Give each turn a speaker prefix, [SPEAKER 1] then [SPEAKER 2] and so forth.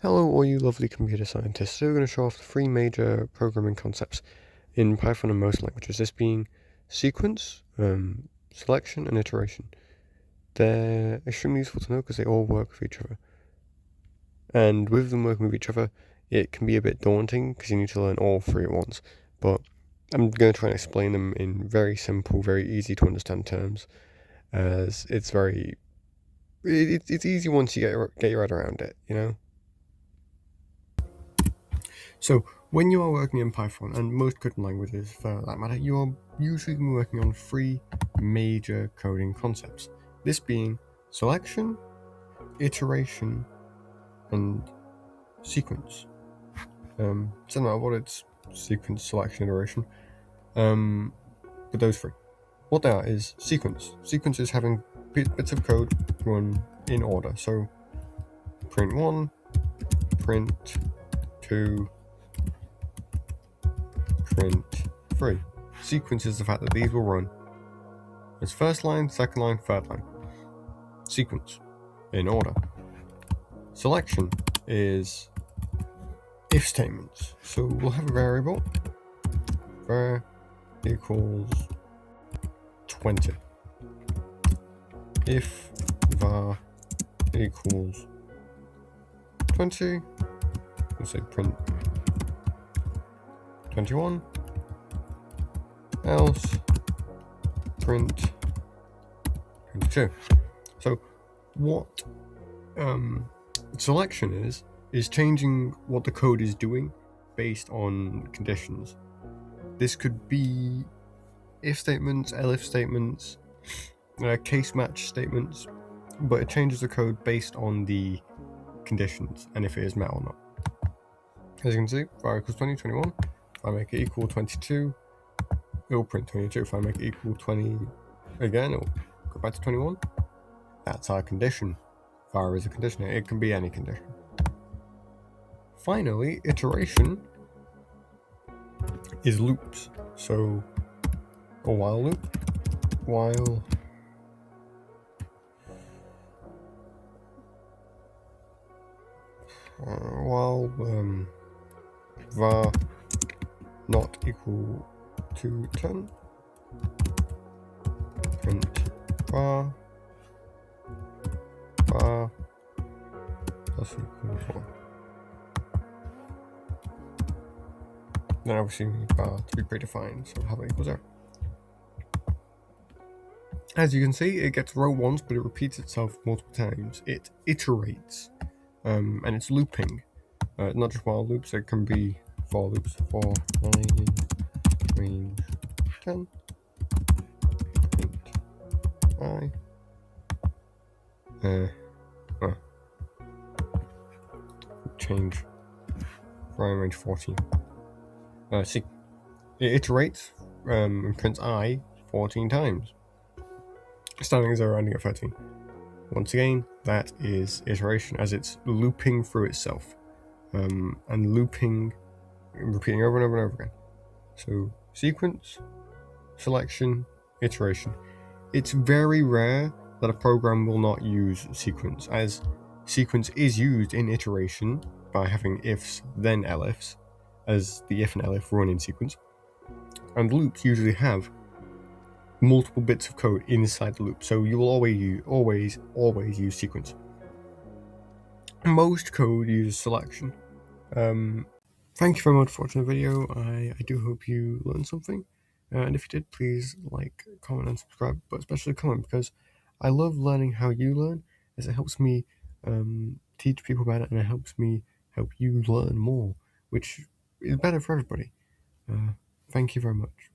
[SPEAKER 1] Hello all you lovely computer scientists. So we're going to show off the three major programming concepts in Python and most languages, this being sequence, selection and iteration. They're extremely useful to know because they all work with each other. And with them working with each other, it can be a bit daunting because you need to learn all three at once. But I'm going to try and explain them in very simple, very easy to understand terms, as it's easy once you get your head around it, you know? So when you are working in Python, and most coding languages for that matter, you are usually working on three major coding concepts. This being selection, iteration, and sequence. Doesn't matter what it's sequence, selection, iteration. But those three. What they are is sequence. Sequence is having bits of code run in order. So print 1, print 2, print 3. Sequence is the fact that these will run as first line, second line, third line. Sequence in order. Selection is if statements. So we'll have a variable var equals 20. If var equals 20, we'll say print 21, else print 22. So what selection is changing what the code is doing based on conditions. This could be if statements, elif statements, case match statements, but it changes the code based on the conditions and if it is met or not. As you can see, var equals 20, 21. If I make it equal 22, it will print 22. If I make it equal 20 again, it will go back to 21. That's our condition. Var is a condition. It can be any condition. Finally, iteration is loops. So a while loop, while var not equal to 10, print var plus equals 1. Then obviously we need var to be predefined, so we'll have it equals 0. As you can see, it gets row once, but it repeats itself multiple times. It iterates, and it's looping. Not just while loops, it can be for loops. For range 10, print I, change for range 14. See, it iterates and prints I 14 times, starting at 0, ending at 13. Once again, that is iteration, as it's looping through itself, and looping, repeating over and over and over again. So sequence, selection, iteration. It's very rare that a program will not use sequence, as sequence is used in iteration by having ifs then elifs, as the if and elif run in sequence, and loops usually have multiple bits of code inside the loop, so you will always use sequence. Most code uses selection. Thank you very much for watching the video. I do hope you learned something, and if you did, please like, comment and subscribe, but especially comment, because I love learning how you learn, as it helps me teach people about it, and it helps me help you learn more, which is better for everybody. Thank you very much.